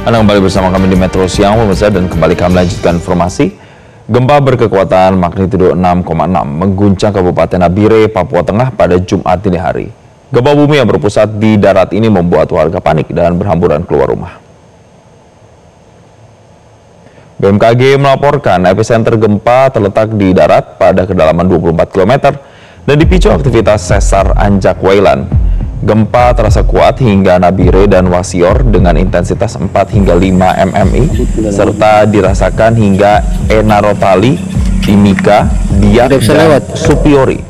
Anda kembali bersama kami di Metro Siang, pemirsa, dan kembali kami lanjutkan informasi. Gempa berkekuatan magnitudo 6,6 mengguncang Kabupaten Nabire, Papua Tengah pada Jumat dini hari. Gempa bumi yang berpusat di darat ini membuat warga panik dan berhamburan keluar rumah. BMKG melaporkan epicenter gempa terletak di darat pada kedalaman 24 km dan dipicu aktivitas sesar Anjak Wailan. Gempa terasa kuat hingga Nabire dan Wasior dengan intensitas 4 hingga 5 mmi, serta dirasakan hingga Enarotali, Timika, Biak, dan Supiori.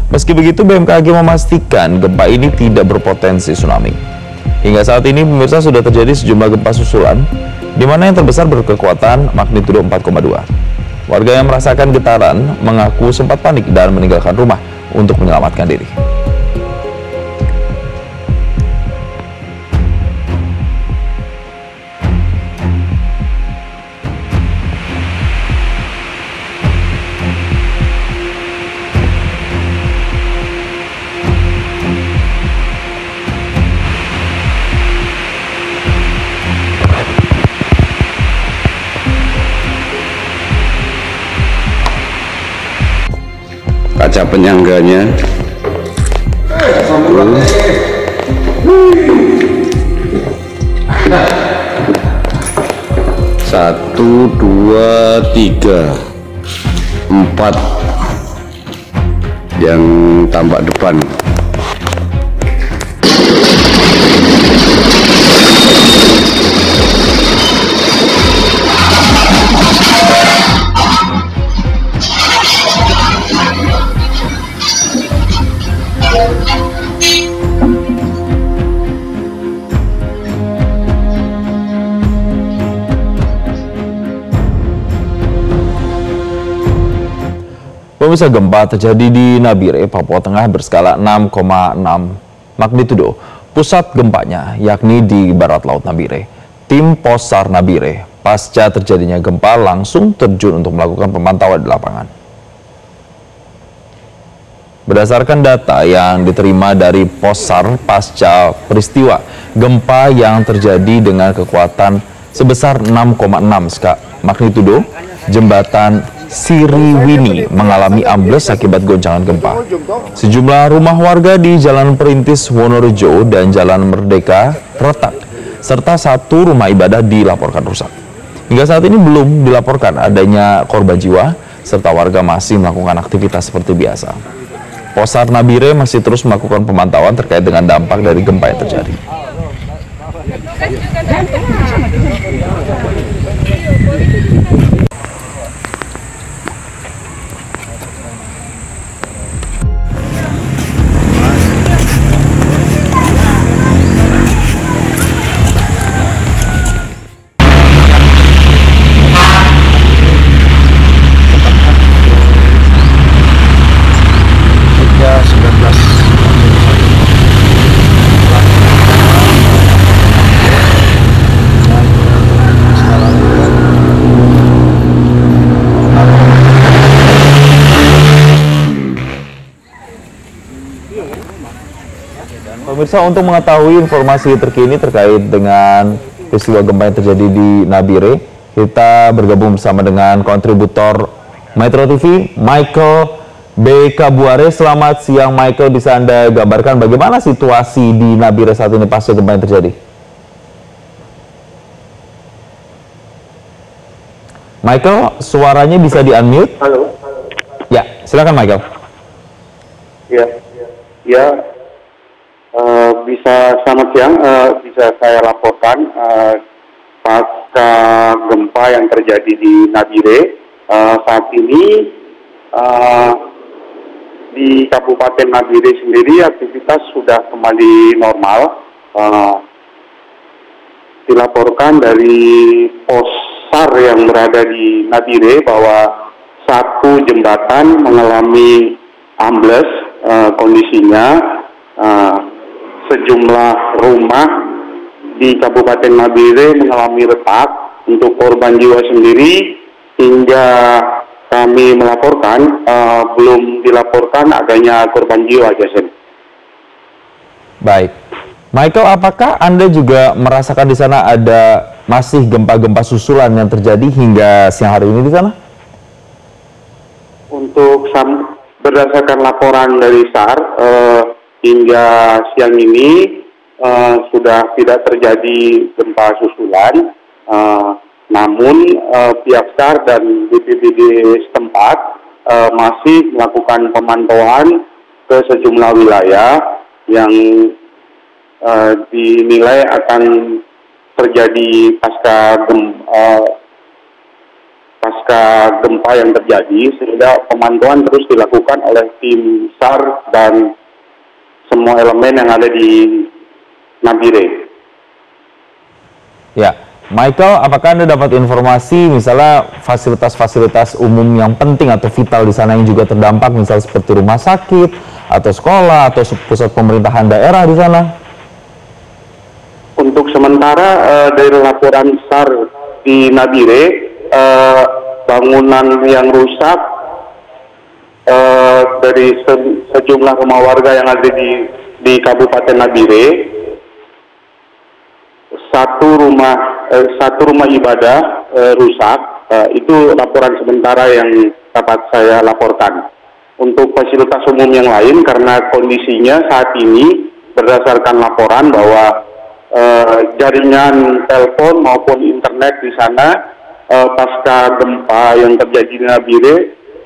Meski begitu, BMKG memastikan gempa ini tidak berpotensi tsunami. Hingga saat ini, pemirsa, sudah terjadi sejumlah gempa susulan, di mana yang terbesar berkekuatan magnitudo 4,2. Warga yang merasakan getaran mengaku sempat panik dan meninggalkan rumah untuk menyelamatkan diri. Kaca penyangganya satu, dua, tiga, empat yang tampak depan. Pemirsa, gempa terjadi di Nabire, Papua Tengah berskala 6,6 magnitudo. Pusat gempanya yakni di barat laut Nabire. Tim Posar Nabire pasca terjadinya gempa langsung terjun untuk melakukan pemantauan di lapangan. Berdasarkan data yang diterima dari Posar pasca peristiwa gempa yang terjadi dengan kekuatan sebesar 6,6 magnitudo, jembatan Siriwini mengalami ambles akibat goncangan gempa. Sejumlah rumah warga di Jalan Perintis Wonorejo dan Jalan Merdeka retak, serta satu rumah ibadah dilaporkan rusak. Hingga saat ini belum dilaporkan adanya korban jiwa, serta warga masih melakukan aktivitas seperti biasa. Posar Nabire masih terus melakukan pemantauan terkait dengan dampak dari gempa yang terjadi. Pemirsa, untuk mengetahui informasi terkini terkait dengan peristiwa gempa yang terjadi di Nabire, kita bergabung bersama dengan kontributor Metro TV, Michael B. Kabuare. Selamat siang, Michael. Bisa Anda gambarkan bagaimana situasi di Nabire saat ini pasca gempa yang terjadi? Michael, suaranya bisa di-unmute? Halo. Ya, silakan Michael. Ya. Bisa selamat siang, bisa saya laporkan pasca gempa yang terjadi di Nabire. Saat ini di Kabupaten Nabire sendiri aktivitas sudah kembali normal. Dilaporkan dari Posar yang berada di Nabire bahwa satu jembatan mengalami ambles kondisinya. Sejumlah rumah di Kabupaten Nabire mengalami retak. Untuk korban jiwa sendiri hingga kami melaporkan belum dilaporkan adanya korban jiwa, Jason. Baik, Michael, apakah Anda juga merasakan di sana ada masih gempa-gempa susulan yang terjadi hingga siang hari ini di sana? Untuk berdasarkan laporan dari SAR, hingga siang ini sudah tidak terjadi gempa susulan, namun pihak SAR dan BPBD setempat masih melakukan pemantauan ke sejumlah wilayah yang dinilai akan terjadi pasca gempa yang terjadi, sehingga pemantauan terus dilakukan oleh tim SAR dan semua elemen yang ada di Nabire. Ya, Michael, apakah Anda dapat informasi misalnya fasilitas-fasilitas umum yang penting atau vital di sana yang juga terdampak, misalnya seperti rumah sakit atau sekolah atau pusat pemerintahan daerah di sana? Untuk sementara dari laporan SAR di Nabire, bangunan yang rusak dari sejumlah rumah warga yang ada di Kabupaten Nabire, satu rumah ibadah rusak. Itu laporan sementara yang dapat saya laporkan. Untuk fasilitas umum yang lain, karena kondisinya saat ini berdasarkan laporan bahwa jaringan telepon maupun internet di sana pasca gempa yang terjadi di Nabire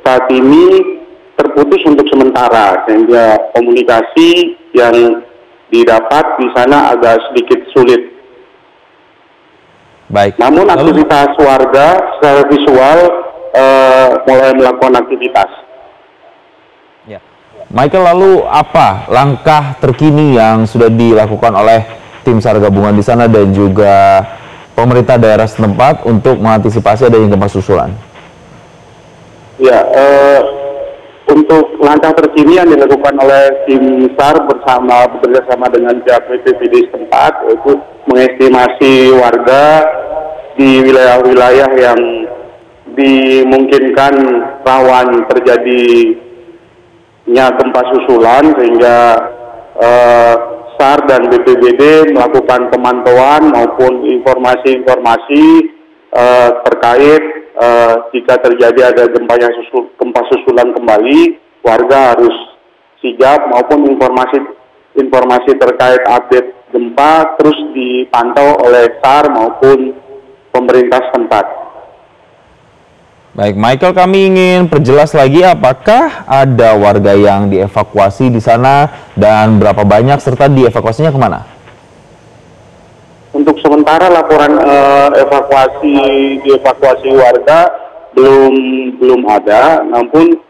saat ini terputus untuk sementara, sehingga komunikasi yang didapat di sana agak sedikit sulit. Baik. Namun aktivitas warga secara visual mulai melakukan aktivitas. Ya. Michael, lalu apa langkah terkini yang sudah dilakukan oleh tim SAR gabungan di sana dan juga pemerintah daerah setempat untuk mengantisipasi adanya gempa susulan? Ya, untuk langkah terkini yang dilakukan oleh tim SAR bekerjasama dengan pihak BPBD setempat, yaitu mengestimasi warga di wilayah-wilayah yang dimungkinkan rawan terjadinya gempa susulan, sehingga SAR dan BPBD melakukan pemantauan maupun informasi-informasi terkait jika terjadi ada gempa susulan kembali, warga harus sigap, maupun informasi terkait update gempa terus dipantau oleh SAR maupun pemerintah setempat. Baik, Michael, kami ingin perjelas lagi apakah ada warga yang dievakuasi di sana dan berapa banyak serta dievakuasinya kemana? Untuk sementara laporan dievakuasi warga belum ada, namun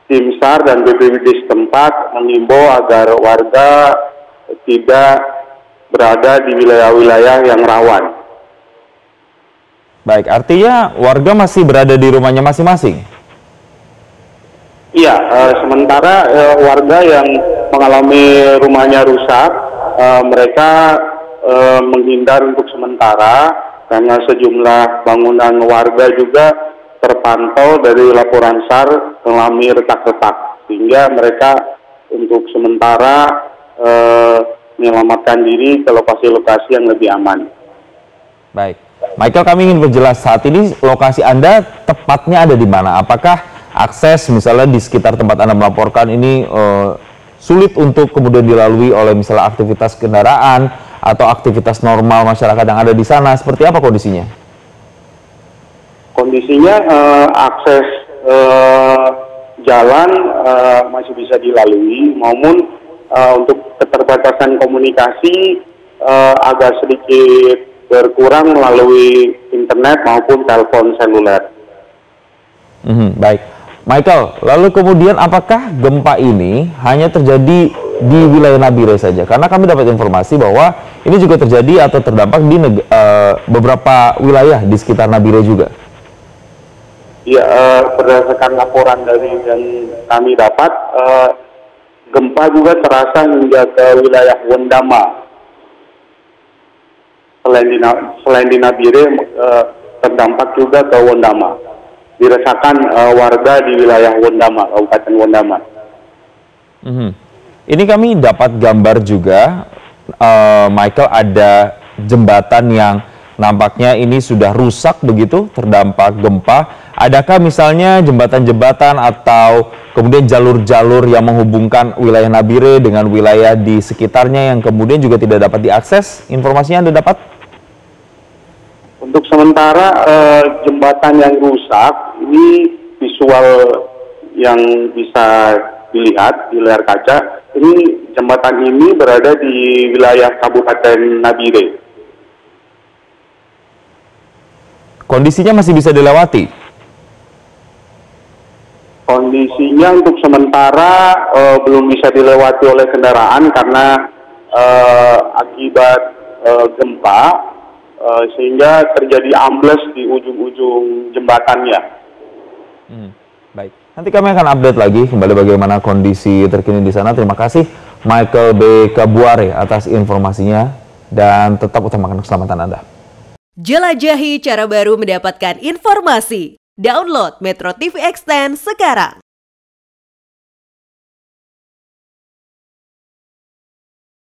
tim SAR dan BPBD setempat mengimbau agar warga tidak berada di wilayah-wilayah yang rawan. Baik, artinya warga masih berada di rumahnya masing-masing? Iya, sementara warga yang mengalami rumahnya rusak, mereka menghindar untuk sementara karena sejumlah bangunan warga juga terpantau dari laporan SAR mengalami retak-retak, sehingga mereka untuk sementara menyelamatkan diri ke lokasi-lokasi yang lebih aman. Baik. Michael, kami ingin berjelas saat ini lokasi Anda tepatnya ada di mana? Apakah akses misalnya di sekitar tempat Anda melaporkan ini sulit untuk kemudian dilalui oleh misalnya aktivitas kendaraan atau aktivitas normal masyarakat yang ada di sana? Seperti apa kondisinya? Kondisinya akses jalan masih bisa dilalui, namun untuk keterbatasan komunikasi agak sedikit berkurang melalui internet maupun telepon seluler. Baik, Michael, lalu kemudian apakah gempa ini hanya terjadi di wilayah Nabire saja? Karena kami dapat informasi bahwa ini juga terjadi atau terdampak di beberapa wilayah di sekitar Nabire juga. Ya, berdasarkan laporan dari yang kami dapat, gempa juga terasa hingga ke wilayah Wondama. Selain di Nabire, terdampak juga ke Wondama. Dirasakan warga di wilayah Wondama, Kabupaten Wondama. Ini kami dapat gambar juga, Michael, ada jembatan yang nampaknya ini sudah rusak begitu, terdampak gempa. Adakah misalnya jembatan-jembatan atau kemudian jalur-jalur yang menghubungkan wilayah Nabire dengan wilayah di sekitarnya yang kemudian juga tidak dapat diakses? Informasinya Anda dapat? Untuk sementara jembatan yang rusak ini visual yang bisa dilihat di layar kaca, ini jembatan ini berada di wilayah Kabupaten Nabire. Kondisinya masih bisa dilewati? Kondisinya untuk sementara belum bisa dilewati oleh kendaraan karena akibat gempa sehingga terjadi ambles di ujung-ujung jembatannya. Baik, nanti kami akan update lagi kembali bagaimana kondisi terkini di sana. Terima kasih Michael B. Kabuare atas informasinya dan tetap utamakan keselamatan Anda. Jelajahi cara baru mendapatkan informasi. Download Metro TV Extend sekarang.